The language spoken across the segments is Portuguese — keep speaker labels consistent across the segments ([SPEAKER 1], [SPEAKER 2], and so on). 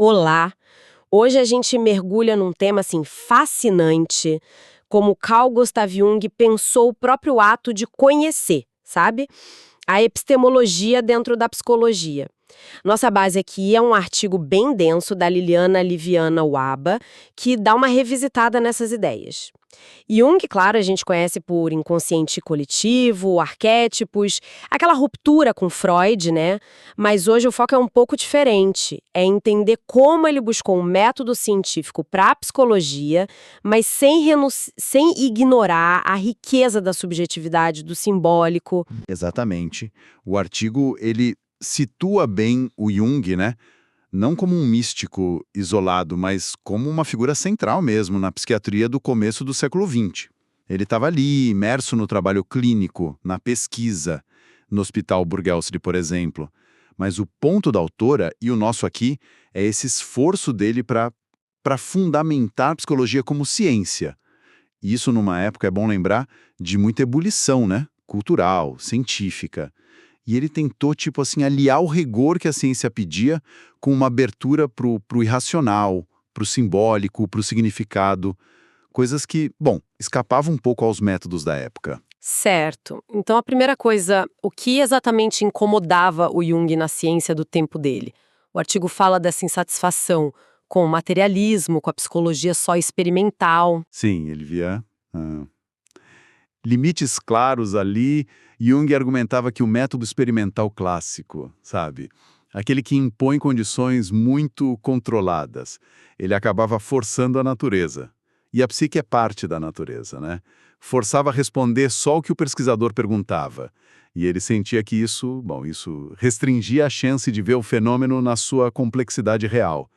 [SPEAKER 1] Olá! Hoje a gente mergulha num tema assim fascinante, como Carl Gustav Jung pensou o próprio ato de conhecer, sabe? A epistemologia dentro da psicologia. Nossa base aqui é um artigo bem denso da Liliana Liviana Waba, que dá uma revisitada nessas ideias. Jung, claro, a gente conhece por inconsciente coletivo, arquétipos, aquela ruptura com Freud, né? Mas hoje o foco é um pouco diferente. É entender como ele buscou um método científico para a psicologia, mas sem ignorar a riqueza da subjetividade, do simbólico.
[SPEAKER 2] Exatamente. O artigo, ele situa bem o Jung, né? Não como um místico isolado, mas como uma figura central mesmo na psiquiatria do começo do século XX. Ele estava ali, imerso no trabalho clínico, na pesquisa, no Hospital Burgelsli, por exemplo. Mas o ponto da autora, e o nosso aqui, é esse esforço dele para fundamentar a psicologia como ciência. E isso numa época, é bom lembrar, de muita ebulição, né? Cultural, científica. E ele tentou, tipo assim, aliar o rigor que a ciência pedia com uma abertura pro irracional, pro simbólico, pro significado. Coisas que, bom, escapavam um pouco aos métodos da época.
[SPEAKER 1] Certo. Então a primeira coisa, o que exatamente incomodava o Jung na ciência do tempo dele? O artigo fala dessa insatisfação com o materialismo, com a psicologia só experimental.
[SPEAKER 2] Sim, ele via limites claros ali. Jung argumentava que o método experimental clássico, sabe? Aquele que impõe condições muito controladas. Ele acabava forçando a natureza. E a psique é parte da natureza, né? Forçava a responder só o que o pesquisador perguntava. E ele sentia que isso restringia a chance de ver o fenômeno na sua complexidade real.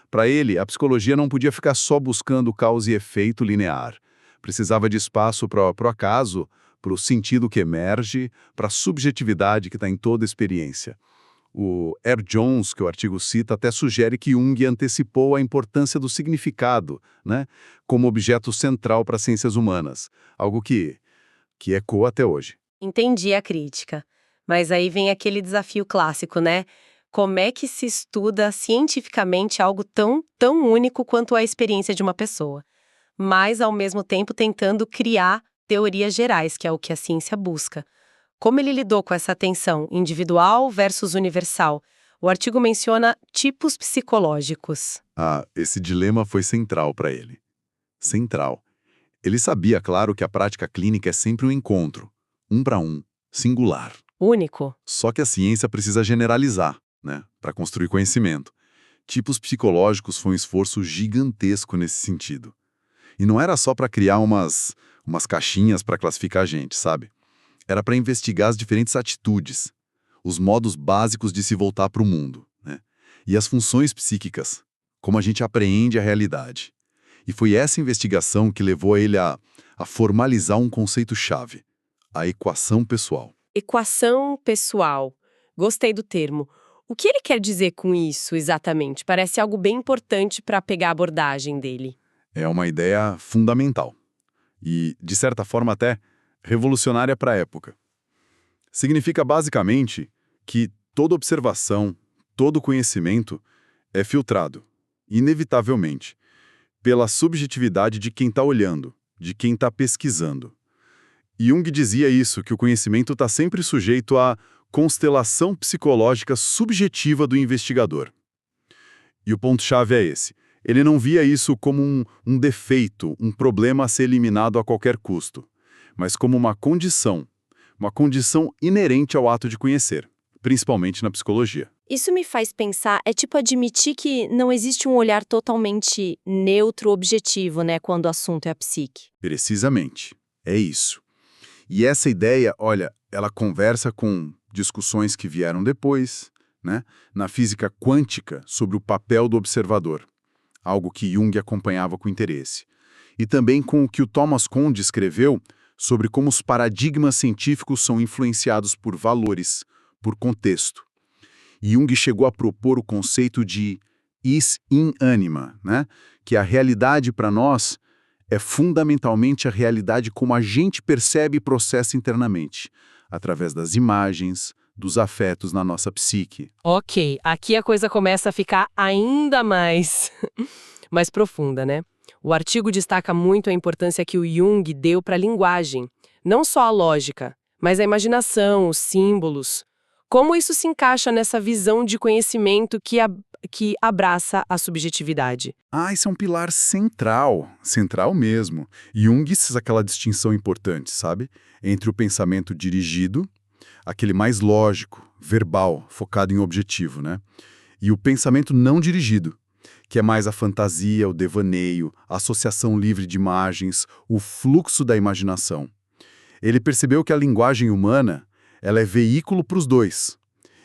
[SPEAKER 2] Para ele, a psicologia não podia ficar só buscando causa e efeito linear. Precisava de espaço para o acaso, para o sentido que emerge, para a subjetividade que está em toda experiência. O R. Jones, que o artigo cita, até sugere que Jung antecipou a importância do significado, né, como objeto central para as ciências humanas, algo que ecoa até hoje.
[SPEAKER 1] Entendi a crítica. Mas aí vem aquele desafio clássico, né? Como é que se estuda cientificamente algo tão único quanto a experiência de uma pessoa? Mas, ao mesmo tempo, tentando criar teorias gerais, que é o que a ciência busca. Como ele lidou com essa tensão individual versus universal? O artigo menciona tipos psicológicos.
[SPEAKER 2] Esse dilema foi central para ele. Central. Ele sabia, claro, que a prática clínica é sempre um encontro, um para um, singular.
[SPEAKER 1] Único?
[SPEAKER 2] Só que a ciência precisa generalizar, né, para construir conhecimento. Tipos psicológicos foi um esforço gigantesco nesse sentido. E não era só para criar umas caixinhas para classificar a gente, sabe? Era para investigar as diferentes atitudes, os modos básicos de se voltar para o mundo, né? E as funções psíquicas, como a gente apreende a realidade. E foi essa investigação que levou ele a formalizar um conceito-chave, a equação pessoal.
[SPEAKER 1] Equação pessoal. Gostei do termo. O que ele quer dizer com isso exatamente? Parece algo bem importante para pegar a abordagem dele.
[SPEAKER 2] É uma ideia fundamental e, de certa forma, até revolucionária para a época. Significa basicamente que toda observação, todo conhecimento é filtrado, inevitavelmente, pela subjetividade de quem está olhando, de quem está pesquisando. Jung dizia isso, que o conhecimento está sempre sujeito à constelação psicológica subjetiva do investigador. E o ponto-chave é esse. Ele não via isso como um defeito, um problema a ser eliminado a qualquer custo, mas como uma condição inerente ao ato de conhecer, principalmente na psicologia.
[SPEAKER 1] Isso me faz pensar, é tipo admitir que não existe um olhar totalmente neutro, objetivo, né, quando o assunto é a psique.
[SPEAKER 2] Precisamente. É isso. E essa ideia, olha, ela conversa com discussões que vieram depois, né, na física quântica sobre o papel do observador, algo que Jung acompanhava com interesse. E também com o que o Thomas Kuhn escreveu sobre como os paradigmas científicos são influenciados por valores, por contexto. E Jung chegou a propor o conceito de is in anima, né, que a realidade para nós é fundamentalmente a realidade como a gente percebe e processa internamente, através das imagens, dos afetos na nossa psique.
[SPEAKER 1] Ok, aqui a coisa começa a ficar ainda mais profunda, né? O artigo destaca muito a importância que o Jung deu para a linguagem, não só a lógica, mas a imaginação, os símbolos. Como isso se encaixa nessa visão de conhecimento que abraça a subjetividade?
[SPEAKER 2] Isso é um pilar central, central mesmo. Jung fez aquela distinção importante, sabe? Entre o pensamento dirigido, aquele mais lógico, verbal, focado em objetivo, né? E o pensamento não dirigido, que é mais a fantasia, o devaneio, a associação livre de imagens, o fluxo da imaginação. Ele percebeu que a linguagem humana, ela é veículo para os dois.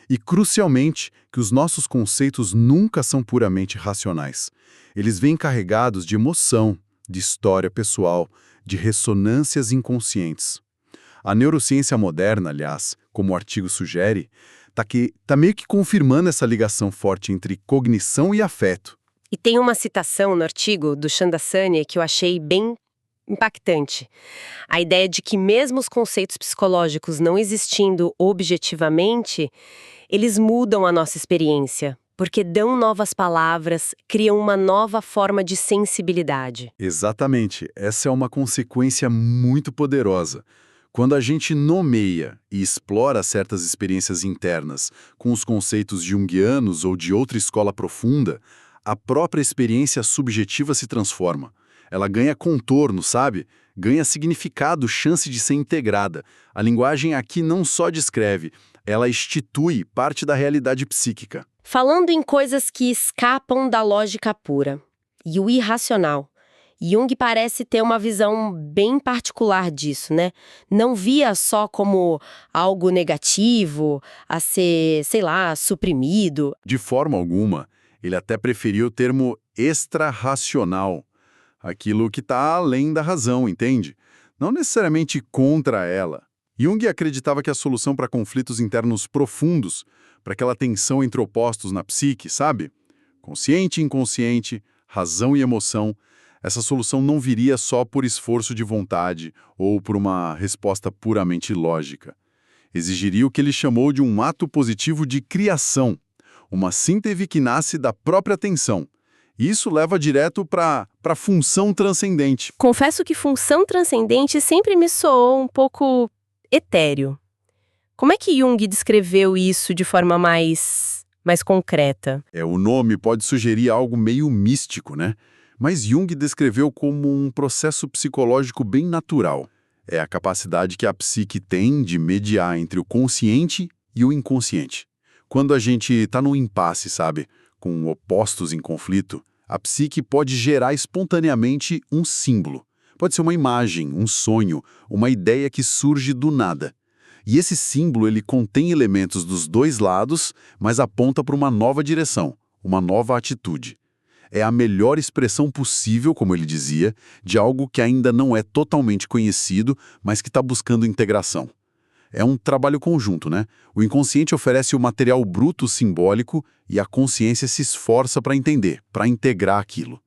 [SPEAKER 2] E, crucialmente, que os nossos conceitos nunca são puramente racionais. Eles vêm carregados de emoção, de história pessoal, de ressonâncias inconscientes. A neurociência moderna, aliás, como o artigo sugere, tá meio que confirmando essa ligação forte entre cognição e afeto.
[SPEAKER 1] E tem uma citação no artigo do Chandasani que eu achei bem impactante. A ideia de que mesmo os conceitos psicológicos não existindo objetivamente, eles mudam a nossa experiência, porque dão novas palavras, criam uma nova forma de sensibilidade.
[SPEAKER 2] Exatamente, essa é uma consequência muito poderosa. Quando a gente nomeia e explora certas experiências internas com os conceitos junguianos ou de outra escola profunda, a própria experiência subjetiva se transforma. Ela ganha contorno, sabe? Ganha significado, chance de ser integrada. A linguagem aqui não só descreve, ela institui parte da realidade psíquica.
[SPEAKER 1] Falando em coisas que escapam da lógica pura e o irracional, Jung parece ter uma visão bem particular disso, né? Não via só como algo negativo, a ser, sei lá, suprimido.
[SPEAKER 2] De forma alguma, ele até preferiu o termo extra-racional, aquilo que está além da razão, entende? Não necessariamente contra ela. Jung acreditava que a solução para conflitos internos profundos, para aquela tensão entre opostos na psique, sabe? Consciente e inconsciente, razão e emoção, essa solução não viria só por esforço de vontade ou por uma resposta puramente lógica. Exigiria o que ele chamou de um ato positivo de criação, uma síntese que nasce da própria atenção. E isso leva direto para a função transcendente.
[SPEAKER 1] Confesso que função transcendente sempre me soou um pouco etéreo. Como é que Jung descreveu isso de forma mais concreta?
[SPEAKER 2] O nome pode sugerir algo meio místico, né? Mas Jung descreveu como um processo psicológico bem natural. É a capacidade que a psique tem de mediar entre o consciente e o inconsciente. Quando a gente está num impasse, sabe, com opostos em conflito, a psique pode gerar espontaneamente um símbolo. Pode ser uma imagem, um sonho, uma ideia que surge do nada. E esse símbolo ele contém elementos dos dois lados, mas aponta para uma nova direção, uma nova atitude. É a melhor expressão possível, como ele dizia, de algo que ainda não é totalmente conhecido, mas que está buscando integração. É um trabalho conjunto, né? O inconsciente oferece o material bruto simbólico e a consciência se esforça para entender, para integrar aquilo.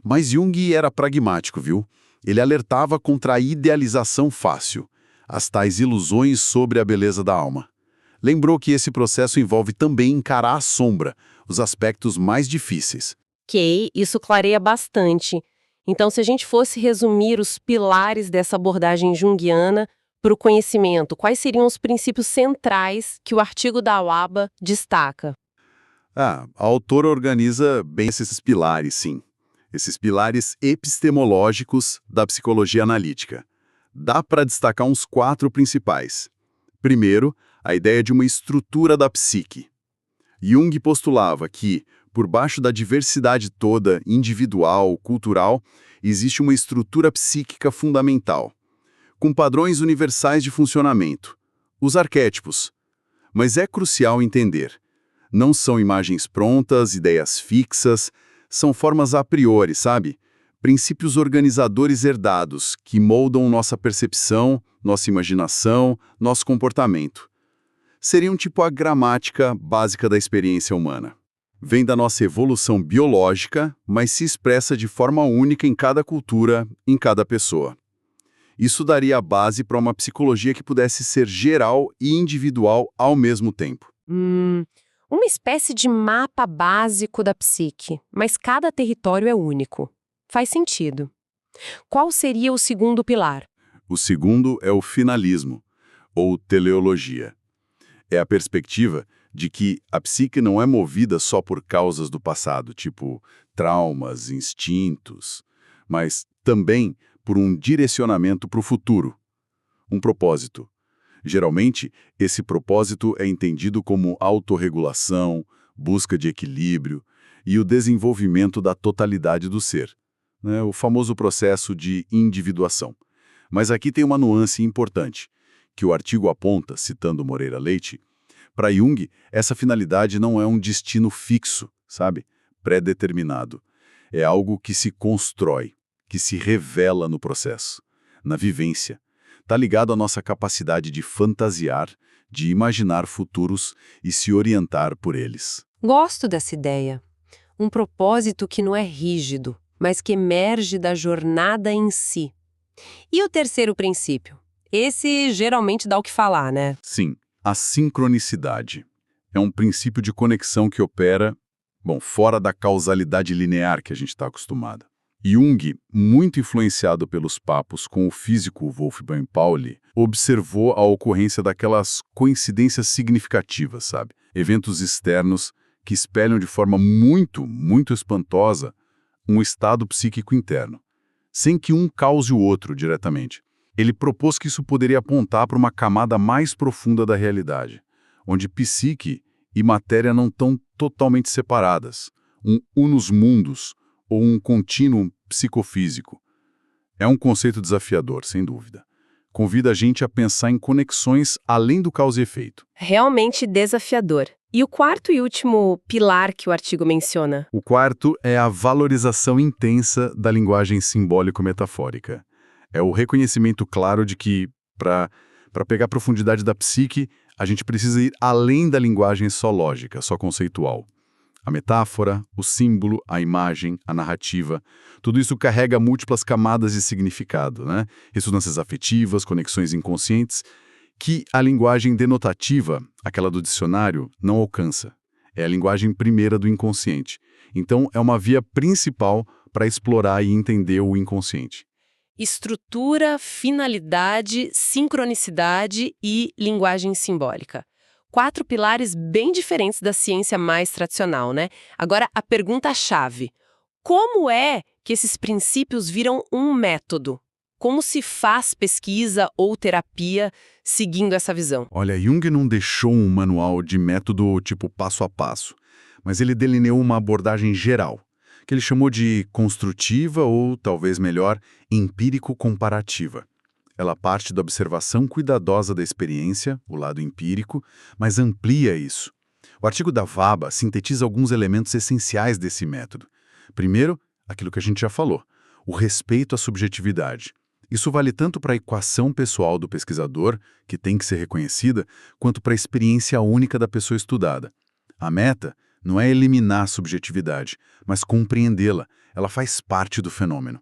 [SPEAKER 2] Mas Jung era pragmático, viu? Ele alertava contra a idealização fácil, as tais ilusões sobre a beleza da alma. Lembrou que esse processo envolve também encarar a sombra, os aspectos mais difíceis.
[SPEAKER 1] Ok, isso clareia bastante. Então, se a gente fosse resumir os pilares dessa abordagem junguiana para o conhecimento, quais seriam os princípios centrais que o artigo da UABA destaca?
[SPEAKER 2] A autora organiza bem esses pilares, sim. Esses pilares epistemológicos da psicologia analítica. Dá para destacar uns 4 principais. Primeiro, a ideia de uma estrutura da psique. Jung postulava que, por baixo da diversidade toda, individual, cultural, existe uma estrutura psíquica fundamental, com padrões universais de funcionamento, os arquétipos. Mas é crucial entender. Não são imagens prontas, ideias fixas, são formas a priori, sabe? Princípios organizadores herdados que moldam nossa percepção, nossa imaginação, nosso comportamento. Seriam tipo a gramática básica da experiência humana. Vem da nossa evolução biológica, mas se expressa de forma única em cada cultura, em cada pessoa. Isso daria a base para uma psicologia que pudesse ser geral e individual ao mesmo tempo.
[SPEAKER 1] Uma espécie de mapa básico da psique, mas cada território é único. Faz sentido. Qual seria o segundo pilar?
[SPEAKER 2] O segundo é o finalismo, ou teleologia. É a perspectiva de que a psique não é movida só por causas do passado, tipo traumas, instintos, mas também por um direcionamento para o futuro, um propósito. Geralmente, esse propósito é entendido como autorregulação, busca de equilíbrio e o desenvolvimento da totalidade do ser, né? O famoso processo de individuação. Mas aqui tem uma nuance importante, que o artigo aponta, citando Moreira Leite. Para Jung, essa finalidade não é um destino fixo, sabe? Pré-determinado. É algo que se constrói, que se revela no processo, na vivência. Está ligado à nossa capacidade de fantasiar, de imaginar futuros e se orientar por eles.
[SPEAKER 1] Gosto dessa ideia. Um propósito que não é rígido, mas que emerge da jornada em si. E o terceiro princípio? Esse geralmente dá o que falar, né?
[SPEAKER 2] Sim, a sincronicidade. É um princípio de conexão que opera, fora da causalidade linear que a gente está acostumado. Jung, muito influenciado pelos papos com o físico Wolfgang Pauli, observou a ocorrência daquelas coincidências significativas, sabe? Eventos externos que espelham de forma muito espantosa um estado psíquico interno, sem que um cause o outro diretamente. Ele propôs que isso poderia apontar para uma camada mais profunda da realidade, onde psique e matéria não estão totalmente separadas, um unus mundus, ou um contínuo psicofísico. É um conceito desafiador, sem dúvida. Convida a gente a pensar em conexões além do causa e efeito.
[SPEAKER 1] Realmente desafiador. E o quarto e último pilar que o artigo menciona?
[SPEAKER 2] O quarto é a valorização intensa da linguagem simbólico-metafórica. É o reconhecimento claro de que, para pegar a profundidade da psique, a gente precisa ir além da linguagem só lógica, só conceitual. A metáfora, o símbolo, a imagem, a narrativa, tudo isso carrega múltiplas camadas de significado, né? Ressonâncias afetivas, conexões inconscientes, que a linguagem denotativa, aquela do dicionário, não alcança. É a linguagem primeira do inconsciente. Então, é uma via principal para explorar e entender o inconsciente.
[SPEAKER 1] Estrutura, finalidade, sincronicidade e linguagem simbólica. 4 pilares bem diferentes da ciência mais tradicional, né? Agora, a pergunta-chave. Como é que esses princípios viram um método? Como se faz pesquisa ou terapia seguindo essa visão?
[SPEAKER 2] Olha, Jung não deixou um manual de método tipo passo a passo, mas ele delineou uma abordagem geral, que ele chamou de construtiva ou, talvez melhor, empírico-comparativa. Ela parte da observação cuidadosa da experiência, o lado empírico, mas amplia isso. O artigo da Vaba sintetiza alguns elementos essenciais desse método. Primeiro, aquilo que a gente já falou, o respeito à subjetividade. Isso vale tanto para a equação pessoal do pesquisador, que tem que ser reconhecida, quanto para a experiência única da pessoa estudada. A meta não é eliminar a subjetividade, mas compreendê-la. Ela faz parte do fenômeno.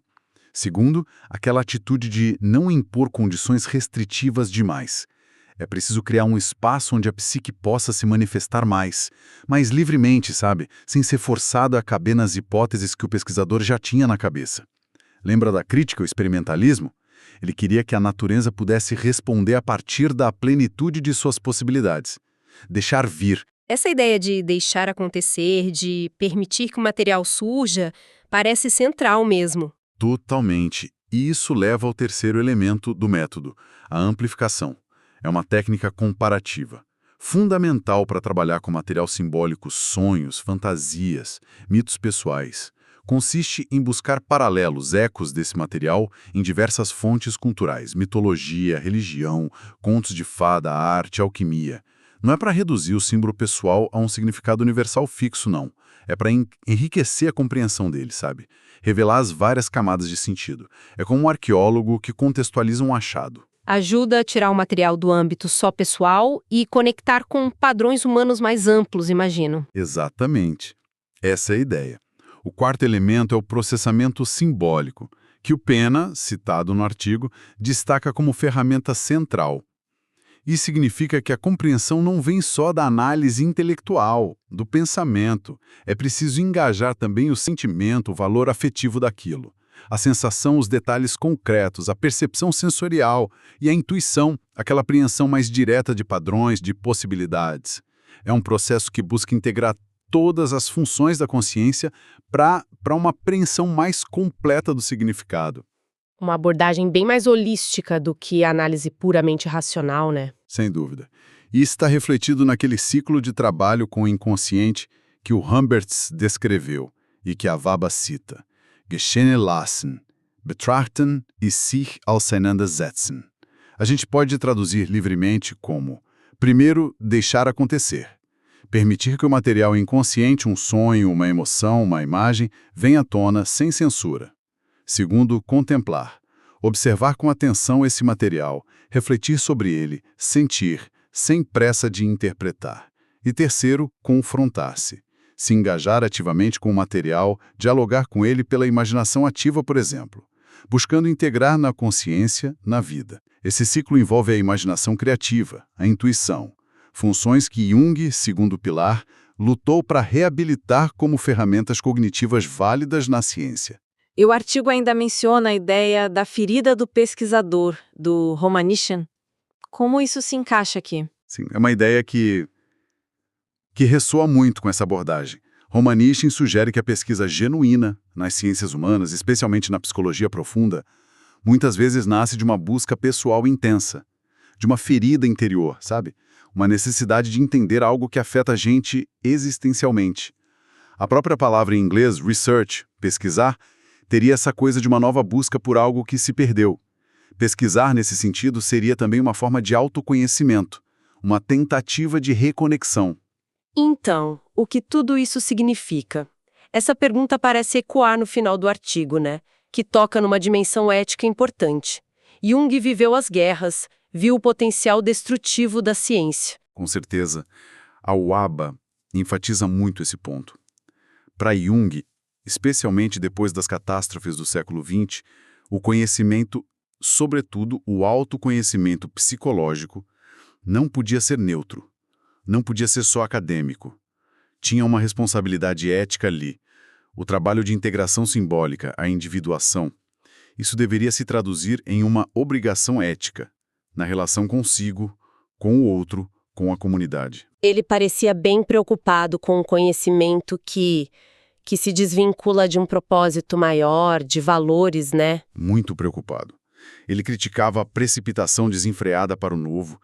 [SPEAKER 2] Segundo, aquela atitude de não impor condições restritivas demais. É preciso criar um espaço onde a psique possa se manifestar mais livremente, sabe? Sem ser forçado a caber nas hipóteses que o pesquisador já tinha na cabeça. Lembra da crítica ao experimentalismo? Ele queria que a natureza pudesse responder a partir da plenitude de suas possibilidades. Deixar vir.
[SPEAKER 1] Essa ideia de deixar acontecer, de permitir que o material surja, parece central mesmo.
[SPEAKER 2] Totalmente. E isso leva ao terceiro elemento do método, a amplificação. É uma técnica comparativa, fundamental para trabalhar com material simbólico, sonhos, fantasias, mitos pessoais. Consiste em buscar paralelos, ecos desse material em diversas fontes culturais, mitologia, religião, contos de fada, arte, alquimia. Não é para reduzir o símbolo pessoal a um significado universal fixo, não. É para enriquecer a compreensão dele, sabe? Revelar as várias camadas de sentido. É como um arqueólogo que contextualiza um achado.
[SPEAKER 1] Ajuda a tirar o material do âmbito só pessoal e conectar com padrões humanos mais amplos, imagino.
[SPEAKER 2] Exatamente. Essa é a ideia. O quarto elemento é o processamento simbólico, que o Pena, citado no artigo, destaca como ferramenta central. Isso significa que a compreensão não vem só da análise intelectual, do pensamento. É preciso engajar também o sentimento, o valor afetivo daquilo. A sensação, os detalhes concretos, a percepção sensorial e a intuição, aquela apreensão mais direta de padrões, de possibilidades. É um processo que busca integrar todas as funções da consciência para uma apreensão mais completa do significado.
[SPEAKER 1] Uma abordagem bem mais holística do que a análise puramente racional, né?
[SPEAKER 2] Sem dúvida. Isso está refletido naquele ciclo de trabalho com o inconsciente que o Humberts descreveu e que a Vaba cita. Geschehene lassen, betrachten e sich auseinandersetzen. A gente pode traduzir livremente como: primeiro, deixar acontecer. Permitir que o material inconsciente, um sonho, uma emoção, uma imagem, venha à tona sem censura. Segundo, contemplar. Observar com atenção esse material, refletir sobre ele, sentir, sem pressa de interpretar. E terceiro, confrontar-se. Se engajar ativamente com o material, dialogar com ele pela imaginação ativa, por exemplo, buscando integrar na consciência, na vida. Esse ciclo envolve a imaginação criativa, a intuição, funções que Jung, segundo o pilar, lutou para reabilitar como ferramentas cognitivas válidas na ciência.
[SPEAKER 3] E o artigo ainda menciona a ideia da ferida do pesquisador, do Romanishin. Como isso se encaixa aqui?
[SPEAKER 2] Sim, é uma ideia que ressoa muito com essa abordagem. Romanishin sugere que a pesquisa genuína nas ciências humanas, especialmente na psicologia profunda, muitas vezes nasce de uma busca pessoal intensa, de uma ferida interior, sabe? Uma necessidade de entender algo que afeta a gente existencialmente. A própria palavra em inglês, research, pesquisar, teria essa coisa de uma nova busca por algo que se perdeu. Pesquisar, nesse sentido, seria também uma forma de autoconhecimento, uma tentativa de reconexão.
[SPEAKER 1] Então, o que tudo isso significa? Essa pergunta parece ecoar no final do artigo, né? Que toca numa dimensão ética importante. Jung viveu as guerras, viu o potencial destrutivo da ciência.
[SPEAKER 2] Com certeza, a UABA enfatiza muito esse ponto. Para Jung, especialmente depois das catástrofes do século XX, o conhecimento, sobretudo o autoconhecimento psicológico, não podia ser neutro, não podia ser só acadêmico. Tinha uma responsabilidade ética ali, o trabalho de integração simbólica, a individuação. Isso deveria se traduzir em uma obrigação ética, na relação consigo, com o outro, com a comunidade.
[SPEAKER 1] Ele parecia bem preocupado com o conhecimento que se desvincula de um propósito maior, de valores, né?
[SPEAKER 2] Muito preocupado. Ele criticava a precipitação desenfreada para o novo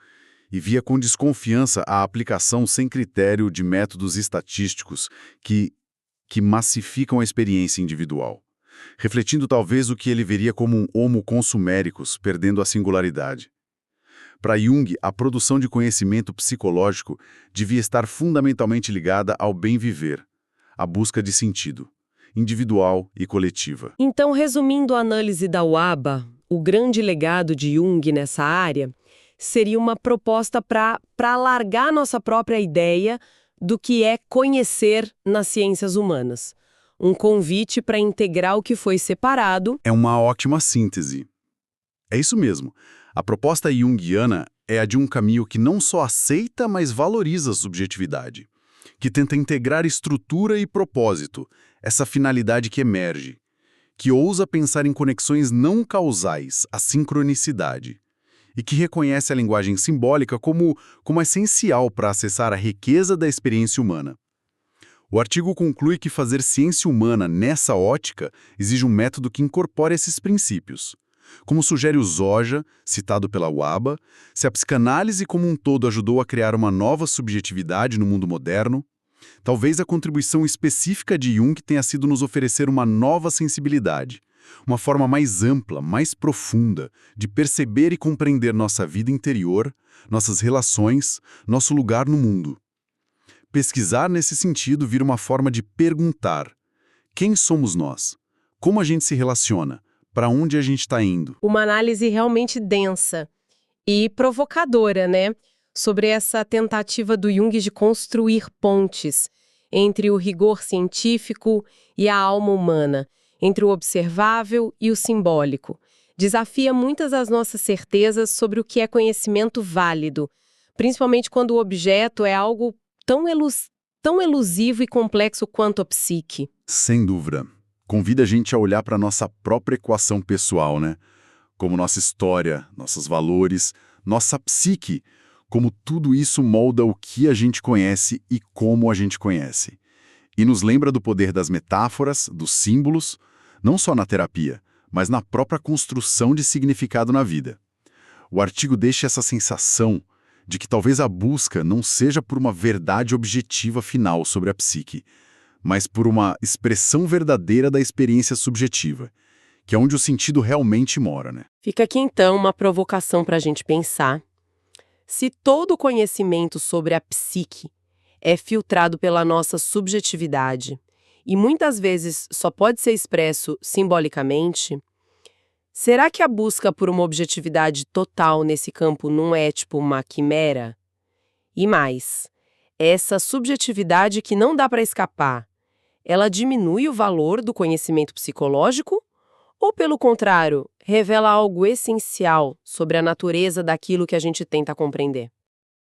[SPEAKER 2] e via com desconfiança a aplicação sem critério de métodos estatísticos que massificam a experiência individual, refletindo talvez o que ele veria como um homo consuméricus, perdendo a singularidade. Para Jung, a produção de conhecimento psicológico devia estar fundamentalmente ligada ao bem viver, a busca de sentido, individual e coletiva.
[SPEAKER 1] Então, resumindo a análise da UABA, o grande legado de Jung nessa área seria uma proposta para alargar nossa própria ideia do que é conhecer nas ciências humanas. Um convite para integrar o que foi separado.
[SPEAKER 2] É uma ótima síntese. É isso mesmo. A proposta junguiana é a de um caminho que não só aceita, mas valoriza a subjetividade, que tenta integrar estrutura e propósito, essa finalidade que emerge, que ousa pensar em conexões não causais, a sincronicidade, e que reconhece a linguagem simbólica como essencial para acessar a riqueza da experiência humana. O artigo conclui que fazer ciência humana nessa ótica exige um método que incorpore esses princípios. Como sugere o Zoja, citado pela UABA, se a psicanálise como um todo ajudou a criar uma nova subjetividade no mundo moderno, talvez a contribuição específica de Jung tenha sido nos oferecer uma nova sensibilidade, uma forma mais ampla, mais profunda, de perceber e compreender nossa vida interior, nossas relações, nosso lugar no mundo. Pesquisar nesse sentido vira uma forma de perguntar: quem somos nós? Como a gente se relaciona? Para onde a gente está indo?
[SPEAKER 1] Uma análise realmente densa e provocadora, né? Sobre essa tentativa do Jung de construir pontes entre o rigor científico e a alma humana, entre o observável e o simbólico. Desafia muitas das nossas certezas sobre o que é conhecimento válido, principalmente quando o objeto é algo tão elusivo e complexo quanto a psique.
[SPEAKER 2] Sem dúvida. Convida a gente a olhar para a nossa própria equação pessoal, né? Como nossa história, nossos valores, nossa psique, como tudo isso molda o que a gente conhece e como a gente conhece. E nos lembra do poder das metáforas, dos símbolos, não só na terapia, mas na própria construção de significado na vida. O artigo deixa essa sensação de que talvez a busca não seja por uma verdade objetiva final sobre a psique, mas por uma expressão verdadeira da experiência subjetiva, que é onde o sentido realmente mora, né?
[SPEAKER 1] Fica aqui então uma provocação para a gente pensar. Se todo o conhecimento sobre a psique é filtrado pela nossa subjetividade e muitas vezes só pode ser expresso simbolicamente, será que a busca por uma objetividade total nesse campo não é tipo uma quimera? E mais, essa subjetividade que não dá para escapar, ela diminui o valor do conhecimento psicológico? Ou, pelo contrário, revela algo essencial sobre a natureza daquilo que a gente tenta compreender?